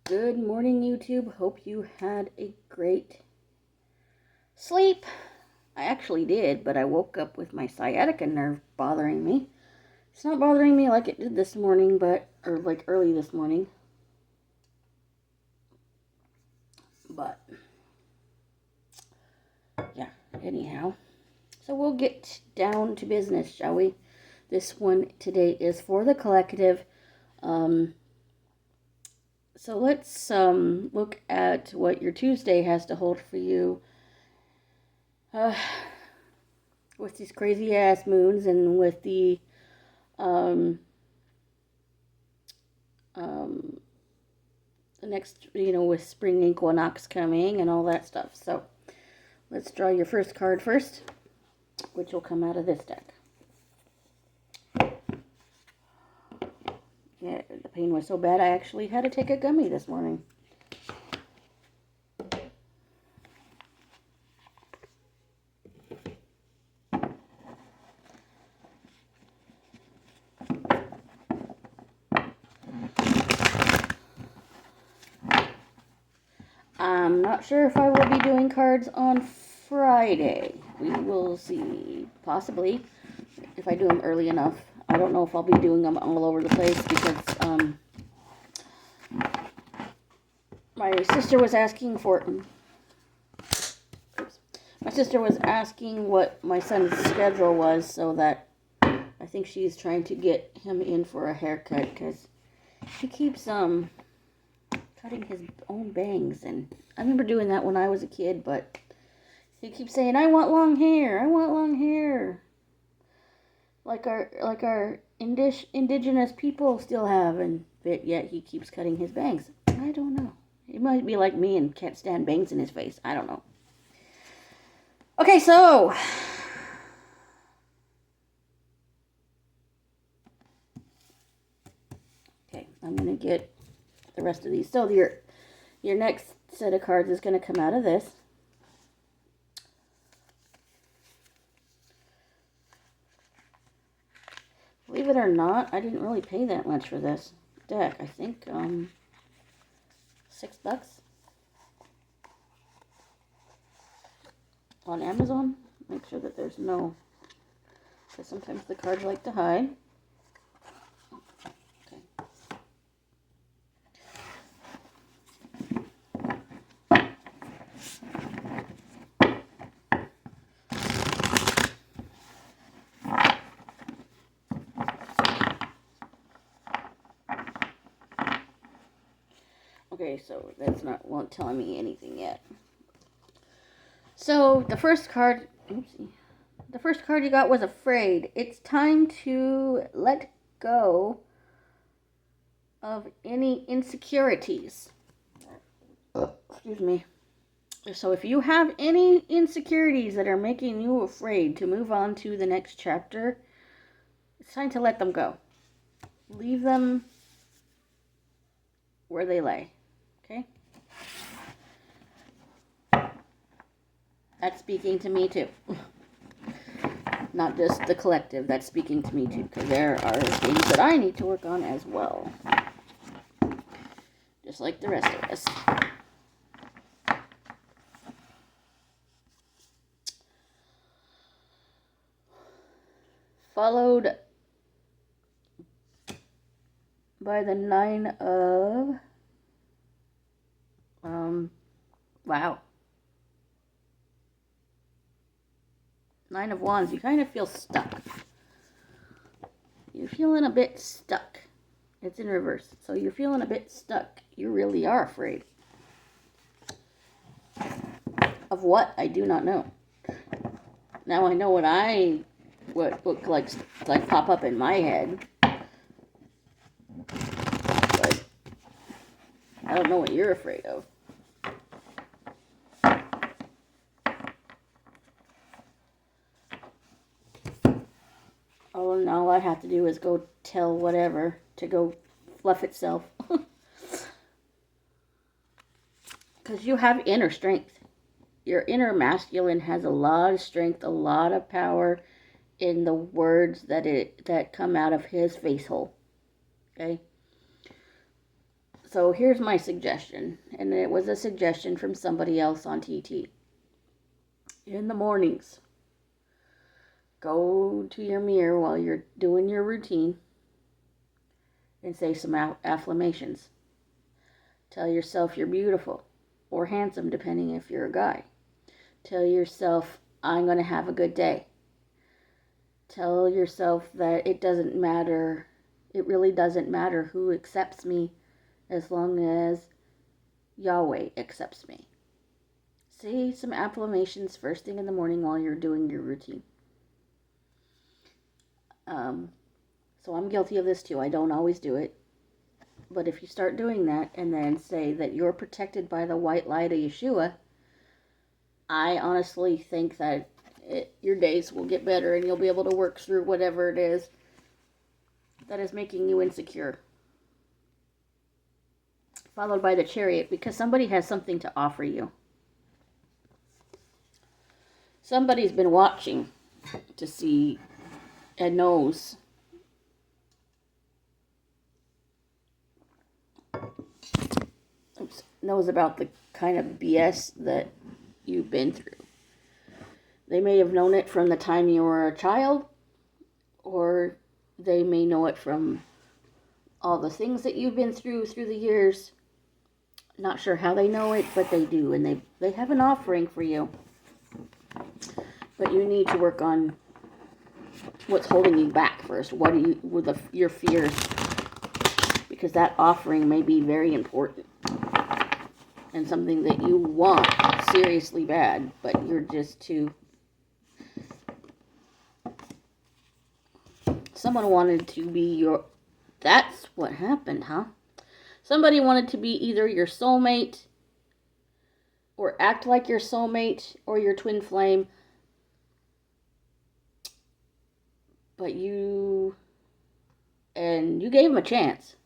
Good morning, YouTube. Hope you had a great sleep. I actually did, but I woke up with my sciatica nerve bothering me. It's not bothering me like it did this morning, or like early this morning. But, yeah, anyhow. So we'll get down to business, shall we? This one today is for the collective. So let's look at what your Tuesday has to hold for you. With these crazy ass moons and with the the next, with spring equinox coming and all that stuff. So let's draw your first card first, which will come out of this deck. Yeah, the pain was so bad I actually had to take a gummy this morning. I'm not sure if I will be doing cards on Friday. We will see. Possibly. If I do them early enough. I don't know if I'll be doing them all over the place because my sister was asking for... My sister was asking what my son's schedule was, so that I think she's trying to get him in for a haircut because he keeps cutting his own bangs, and I remember doing that when I was a kid, but he keeps saying, "I want long hair. I want long hair." Like our indigenous people still have, and yet he keeps cutting his bangs. I don't know. He might be like me and can't stand bangs in his face. I don't know. Okay, so I'm gonna get the rest of these. So your next set of cards is gonna come out of this. Believe it or not, I didn't really pay that much for this deck. I think $6. On Amazon. Make sure that there's no, because sometimes the cards like to hide. Okay, so that's not telling me anything yet. So the first card, the first card you got was Afraid. It's time to let go of any insecurities. Excuse me. So if you have any insecurities that are making you afraid to move on to the next chapter, it's time to let them go. Leave them where they lay. Okay? That's speaking to me too. Not just the collective, that's speaking to me too, because there are things that I need to work on as well. Just like the rest of us. Followed by the 9 of... wow. 9 of Wands. You kind of feel stuck. You're feeling a bit stuck. It's in reverse. So you're feeling a bit stuck. You really are afraid. Of what? I do not know. Now I know what like pop up in my head. But I don't know what you're afraid of. Oh, and all I have to do is go tell whatever to go fluff itself. Because you have inner strength. Your inner masculine has a lot of strength, a lot of power in the words that come out of his face hole. Okay? So here's my suggestion, and it was a suggestion from somebody else on TT. In the mornings, go to your mirror while you're doing your routine and say some affirmations. Tell yourself you're beautiful or handsome, depending if you're a guy. Tell yourself, I'm going to have a good day. Tell yourself that it doesn't matter, it really doesn't matter who accepts me as long as Yahweh accepts me. Say some affirmations first thing in the morning while you're doing your routine. So I'm guilty of this too. I don't always do it. But if you start doing that and then say that you're protected by the white light of Yeshua, I honestly think that your days will get better and you'll be able to work through whatever it is that is making you insecure. Followed by the chariot, because somebody has something to offer you. Somebody's been watching to see and knows about the kind of BS that you've been through. They may have known it from the time you were a child, or they may know it from all the things that you've been through the years. Not sure how they know it, but they do, and they have an offering for you. But you need to work on what's holding you back first. What are your fears? Because that offering may be very important and something that you want seriously bad, but you're just too... Someone wanted to be your... That's what happened, huh? Somebody wanted to be either your soulmate or act like your soulmate or your twin flame. But you gave them a chance.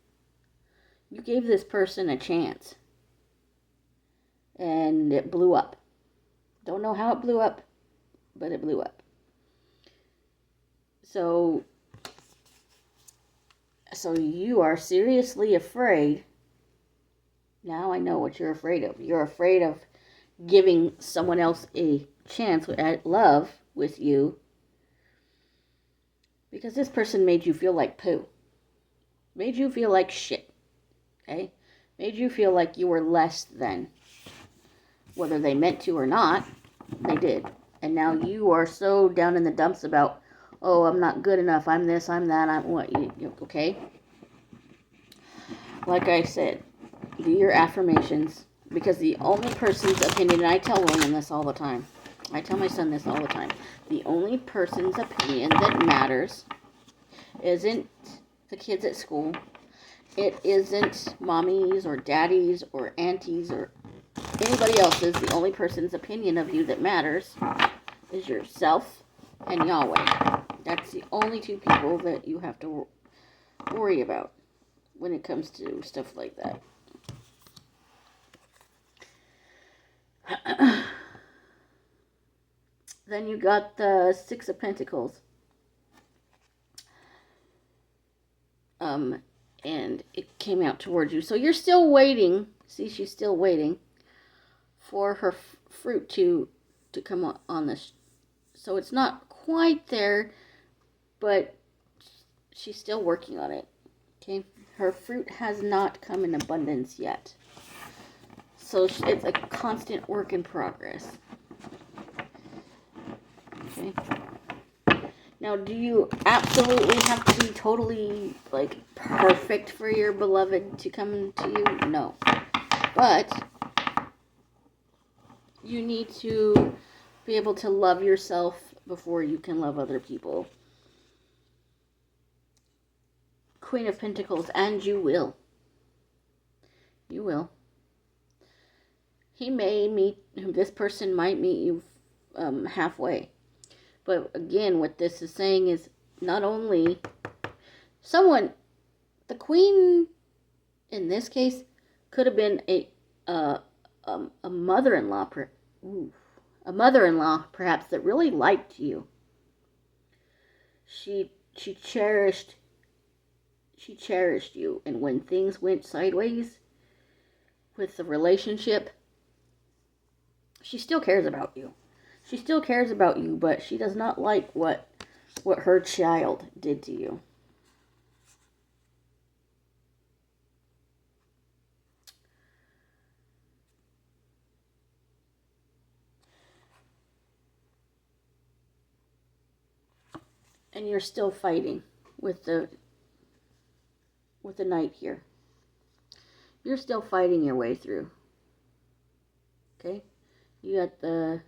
You gave this person a chance. And it blew up. Don't know how it blew up, but it blew up. So you are seriously afraid. Now I know what you're afraid of. You're afraid of giving someone else a chance at love with you because this person made you feel like poo. Made you feel like shit. Okay? Made you feel like you were less than. Whether they meant to or not, they did. And now you are so down in the dumps about, oh, I'm not good enough, I'm this, I'm that, I'm what, okay? Like I said, do your affirmations, because the only person's opinion, and I tell William this all the time, I tell my son this all the time, the only person's opinion that matters isn't the kids at school, it isn't mommies or daddies or aunties or anybody else's. The only person's opinion of you that matters is yourself and Yahweh. That's the only two people that you have to worry about when it comes to stuff like that. Then you got the Six of Pentacles. And it came out towards you. So you're still waiting. See, she's still waiting for her fruit to come on this. So it's not quite there, but she's still working on it. Okay, her fruit has not come in abundance yet. So it's a constant work in progress. Okay. Now, do you absolutely have to be totally, perfect for your beloved to come to you? No. But you need to be able to love yourself before you can love other people. Queen of Pentacles, and you will. You will. This person might meet you halfway. But again, what this is saying is not only the queen in this case could have been a mother-in-law, perhaps that really liked you. She cherished you, and when things went sideways, with the relationship. She still cares about you. She still cares about you, but she does not like what her child did to you. And you're still fighting with the Knight here. You're still fighting your way through. Okay? You got the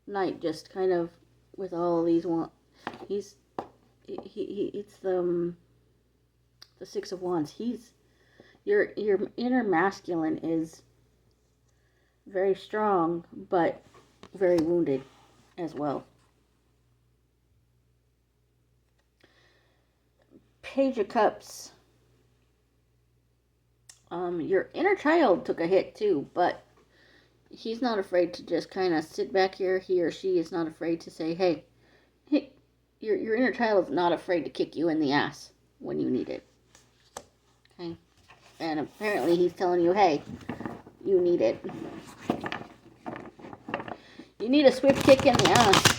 Knight just kind of with all these it's the Six of Wands. Your inner masculine is very strong but very wounded as well. Page of Cups. Your inner child took a hit too, but he's not afraid to just kind of sit back here. He or she is not afraid to say, hey, your inner child is not afraid to kick you in the ass when you need it. Okay? And apparently he's telling you, hey, you need it. You need a swift kick in the ass.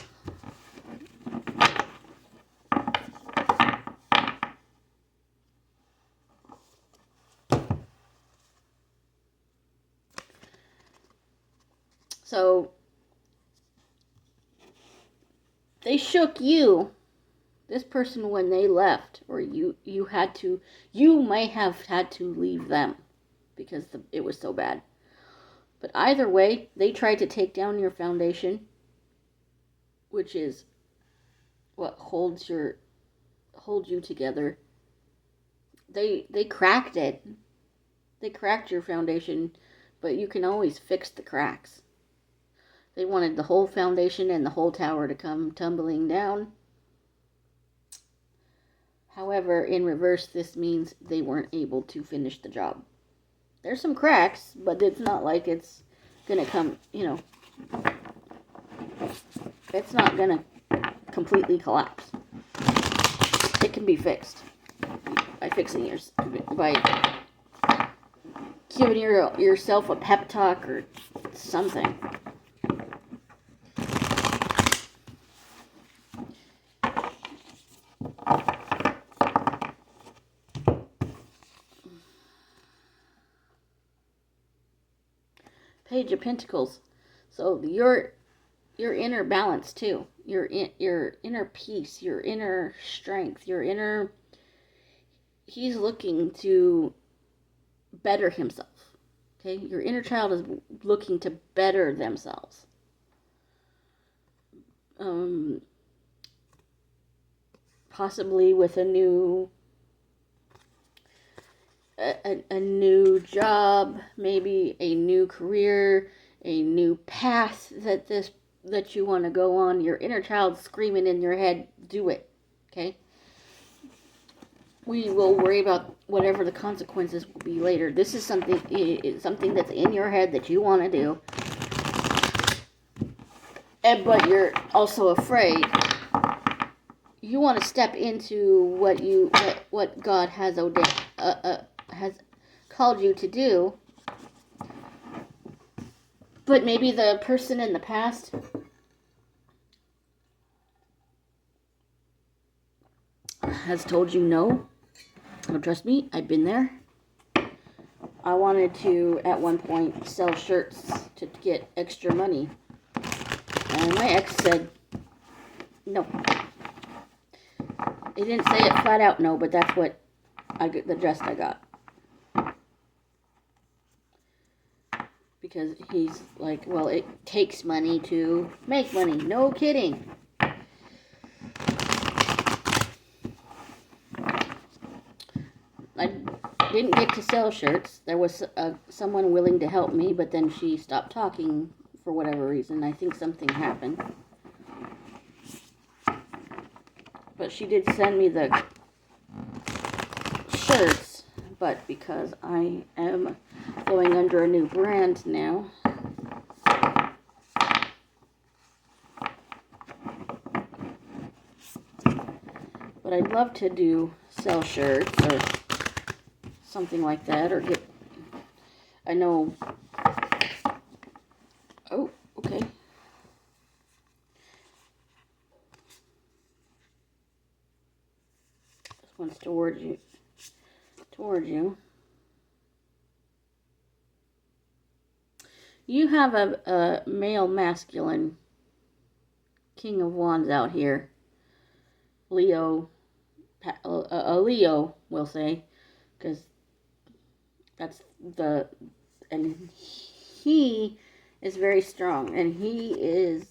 So, they shook you, this person, when they left, or you may have had to leave them because it was so bad. But either way, they tried to take down your foundation, which is what holds you together. They cracked it. They cracked your foundation, but you can always fix the cracks. They wanted the whole foundation and the whole tower to come tumbling down. However, in reverse, this means they weren't able to finish the job. There's some cracks, but it's not like it's going to come, it's not going to completely collapse. It can be fixed by fixing by giving yourself a pep talk or something. Page of Pentacles. So your inner balance too. Your inner peace, your inner strength, he's looking to better himself. Okay? Your inner child is looking to better themselves. Possibly with a new job, maybe a new career, a new path that you want to go on. Your inner child screaming in your head, do it. Okay? We will worry about whatever the consequences will be later. This is something that's in your head that you want to do. But you're also afraid. You want to step into what God has ordained, has called you to do. But maybe the person in the past has told you no. Oh, trust me, I've been there. I wanted to, at one point, sell shirts to get extra money. And my ex said, no. He didn't say it flat out no, but that's what the gist I got. Because he's like, well, it takes money to make money. No kidding. I didn't get to sell shirts. There was someone willing to help me, but then she stopped talking for whatever reason. I think something happened. But she did send me the shirts, but because I am going under a new brand now, but I'd love to sell shirts or something like that, or I know. Oh, okay. This one's towards you. Towards you. You have a male masculine King of Wands out here. Leo. A Leo, we'll say. Because that's the... And he is very strong. And he is...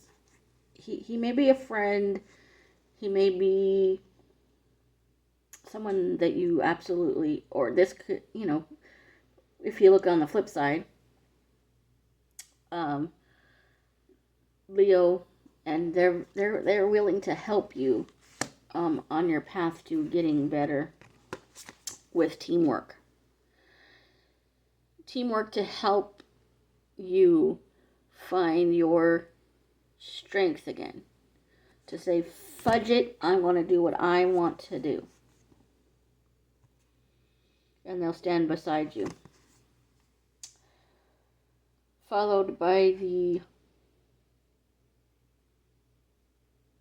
He may be a friend. He may be someone that you absolutely... Or this could, you know... If you look on the flip side... Leo, and they're willing to help you on your path to getting better with teamwork. Teamwork to help you find your strength again. To say, fudge it, I'm going to do what I want to do. And they'll stand beside you. Followed by the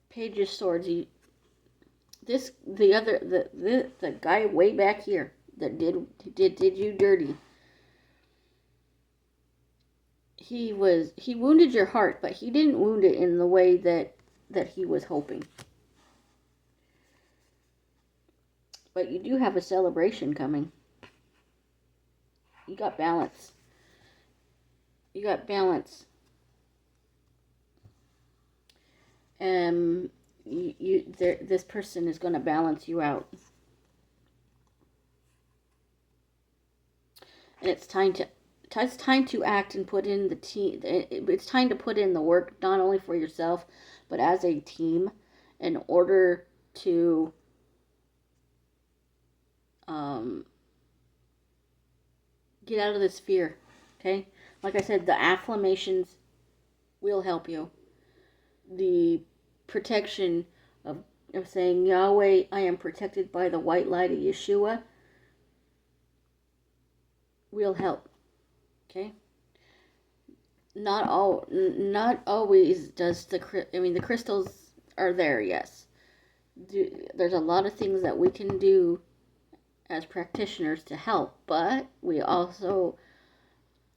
Page of Swords. The guy way back here that did you dirty. He wounded your heart, but he didn't wound it in the way that he was hoping. But you do have a celebration coming. You got balance. You got balance. This person is going to balance you out. And it's time to act and put in the team. It's time to put in the work, not only for yourself, but as a team, in order to get out of this fear. Okay? Like I said, the affirmations will help you. The protection of saying, Yahweh, I am protected by the white light of Yeshua, will help. Okay? Not always does the crystals are there, yes. There's a lot of things that we can do as practitioners to help, but we also,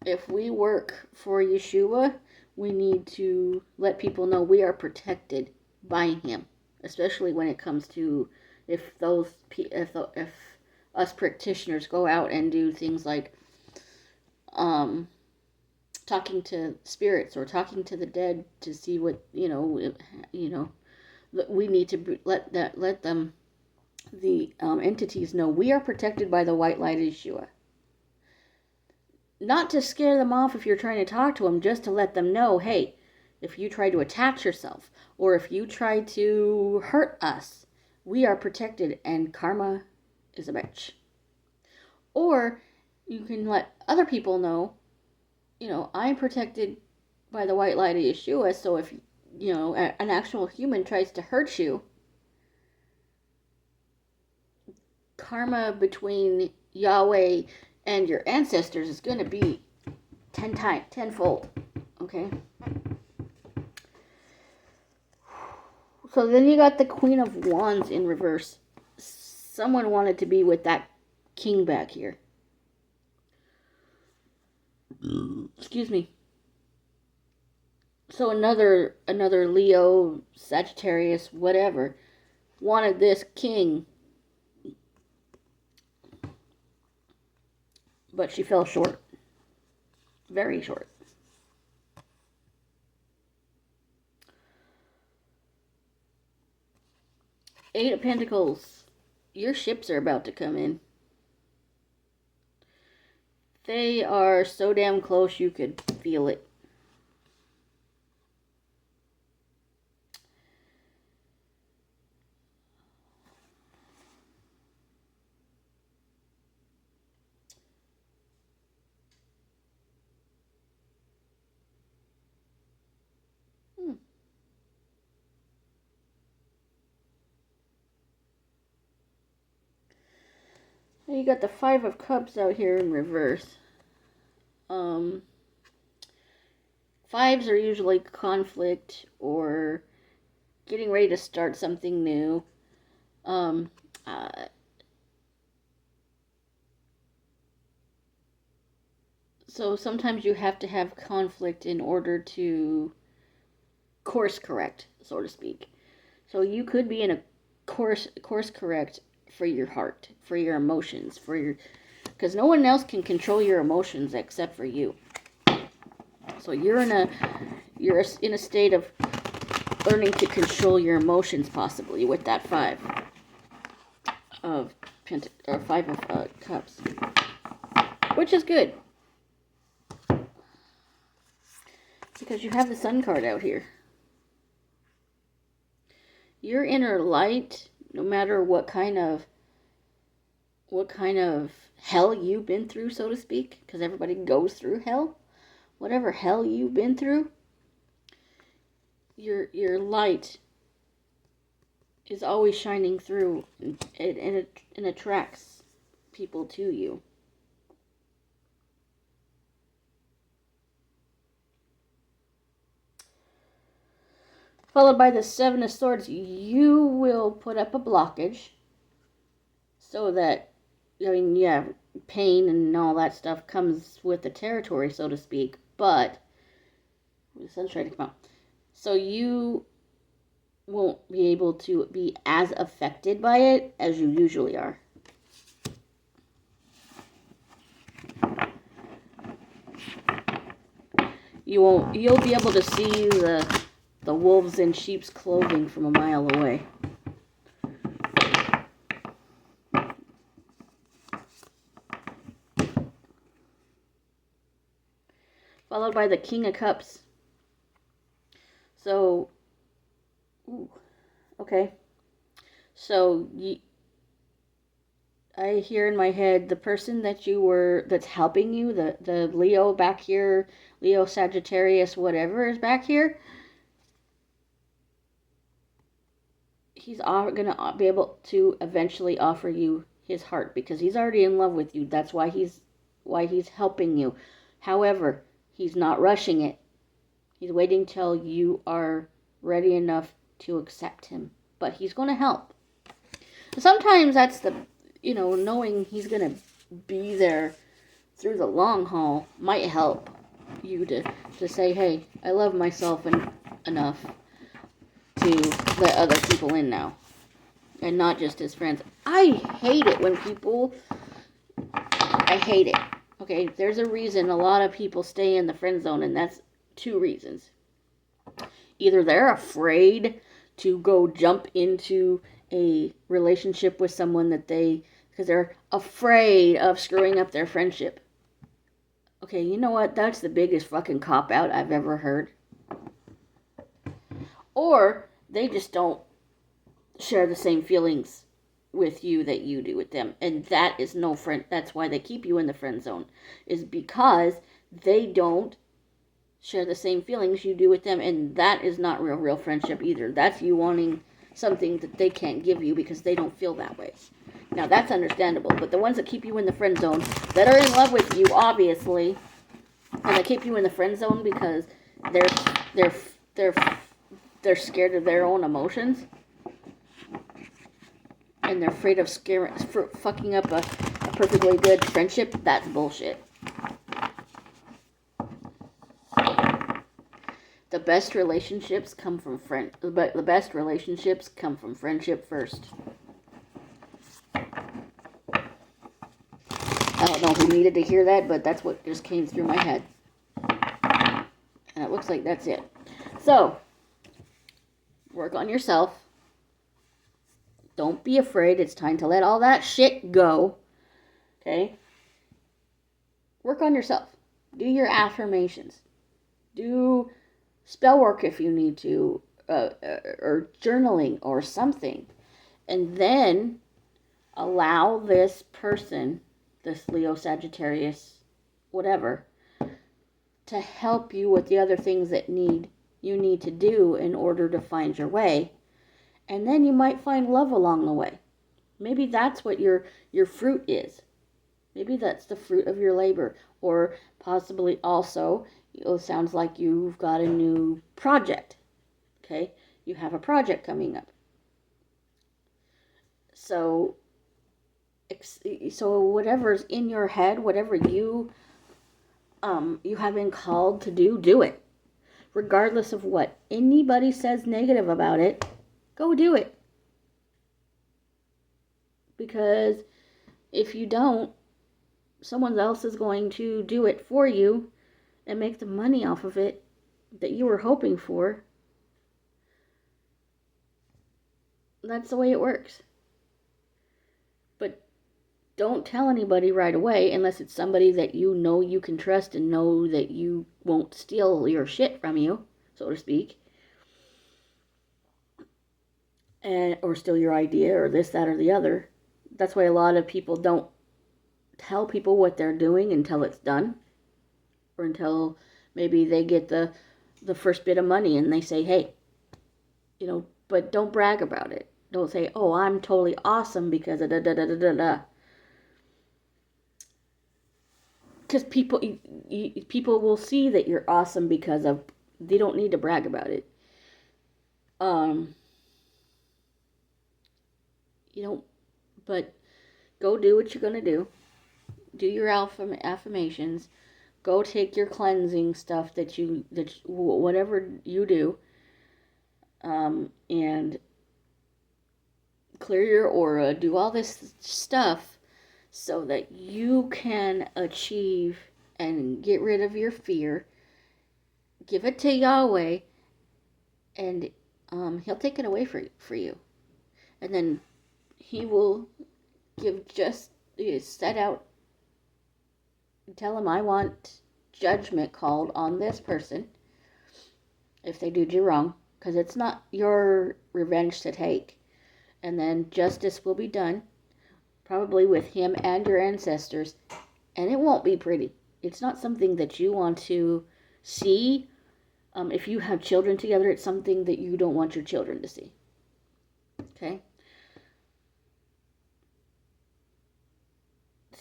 if we work for Yeshua, we need to let people know we are protected by him, especially when it comes to if us practitioners go out and do things like talking to spirits or talking to the dead to see what we need to let them the entities know we are protected by the white light of Yeshua. Not to scare them off if you're trying to talk to them, just to let them know, hey, if you try to attach yourself or if you try to hurt us, we are protected and karma is a bitch. Or you can let other people know, I'm protected by the white light of Yeshua, so if, an actual human tries to hurt you, karma between Yahweh and your ancestors is going to be tenfold, okay? So then you got the Queen of Wands in reverse. Someone wanted to be with that king back here. Excuse me. So another Leo, Sagittarius, whatever, wanted this king, but she fell short. Very short. Eight of Pentacles. Your ships are about to come in. They are so damn close you could feel it. You got the Five of Cups out here in reverse. Um, fives are usually conflict or getting ready to start something new. Um, uh, so sometimes you have to have conflict in order to course correct, so to speak. So you could be in a course correct for your heart, for your emotions, for your because no one else can control your emotions except for you. So you're in a state of learning to control your emotions possibly with that five of cups, which is good because you have the sun card out here. Your inner light, no matter what kind of hell you've been through, so to speak, because everybody goes through hell. Whatever hell you've been through, your light is always shining through, and it attracts people to you. Followed by the Seven of Swords, you will put up a blockage so that, I mean, yeah, pain and all that stuff comes with the territory, so to speak, but the sun's trying to come out. So you won't be able to be as affected by it as you usually are. You'll be able to see the wolves in sheep's clothing from a mile away. Followed by the King of Cups. So, okay. So, I hear in my head the person that's helping you, the Leo back here, Leo, Sagittarius, whatever is back here. He's going to be able to eventually offer you his heart because he's already in love with you. That's why he's helping you. However, he's not rushing it. He's waiting till you are ready enough to accept him. But he's going to help. Sometimes that's knowing he's going to be there through the long haul might help you to say, hey, I love myself enough to let other people in now. And not just as friends. I hate it when people... I hate it. Okay, there's a reason a lot of people stay in the friend zone, and that's two reasons. Either they're afraid to go jump into a relationship with someone because they're afraid of screwing up their friendship. Okay, you know what? That's the biggest fucking cop-out I've ever heard. Or they just don't share the same feelings with you that you do with them. And that is no friend. That's why they keep you in the friend zone. Is because they don't share the same feelings you do with them. And that is not real friendship either. That's you wanting something that they can't give you because they don't feel that way. Now that's understandable. But the ones that keep you in the friend zone, that are in love with you, obviously, and they keep you in the friend zone because they're scared of their own emotions. And they're afraid of fucking up a perfectly good friendship. That's bullshit. The best relationships come from the best relationships come from friendship first. I don't know who needed to hear that, but that's what just came through my head. And it looks like that's it. So, work on yourself. Don't be afraid. It's time to let all that shit go. Okay? Work on yourself. Do your affirmations. Do spell work if you need to. Or journaling or something. And then allow this person, this Leo, Sagittarius, whatever, to help you with the other things that you need to do in order to find your way. And then you might find love along the way. Maybe that's what your fruit is. Maybe that's the fruit of your labor. Or possibly also, it sounds like you've got a new project. Okay? You have a project coming up. So whatever's in your head, whatever you have been called to do it. Regardless of what anybody says negative about it, go do it. Because if you don't, someone else is going to do it for you and make the money off of it that you were hoping for. That's the way it works. But don't tell anybody right away unless it's somebody that you know you can trust and know that you won't steal your shit from you, so to speak. Or steal your idea or this, that, or the other. That's why a lot of people don't tell people what they're doing until it's done. Or until maybe they get the first bit of money and they say, hey, but don't brag about it. Don't say, oh, I'm totally awesome because of da da da da da da. Because people will see that you're awesome because of, they don't need to brag about it. But go do what you're going to do. Do your affirmations. Go take your cleansing stuff that whatever you do, and clear your aura. Do all this stuff so that you can achieve and get rid of your fear. Give it to Yahweh, and He'll take it away for you. And then He will set out. Tell Him, I want judgment called on this person if they did you wrong, because it's not your revenge to take. And then justice will be done, probably with him and your ancestors, and it won't be pretty. It's not something that you want to see. If you have children together, it's something that you don't want your children to see. Okay?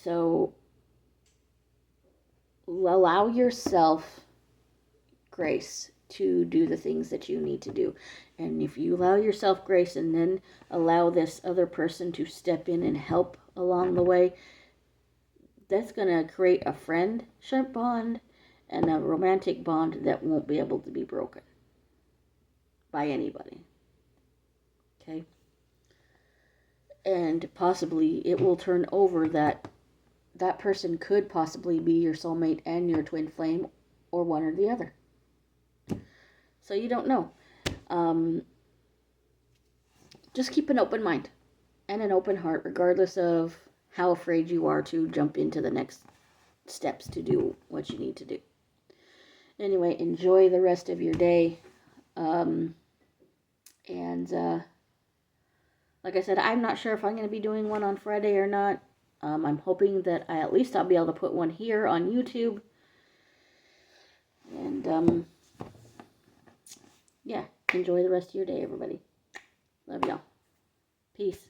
So allow yourself grace to do the things that you need to do. And if you allow yourself grace and then allow this other person to step in and help along the way, that's going to create a friendship bond and a romantic bond that won't be able to be broken by anybody. Okay? And possibly it will turn over that person could possibly be your soulmate and your twin flame, or one or the other. So you don't know. Just keep an open mind and an open heart, regardless of how afraid you are to jump into the next steps to do what you need to do. Anyway, enjoy the rest of your day. And like I said, I'm not sure if I'm going to be doing one on Friday or not. I'm hoping that at least I'll be able to put one here on YouTube. And yeah, enjoy the rest of your day, everybody. Love y'all. Peace.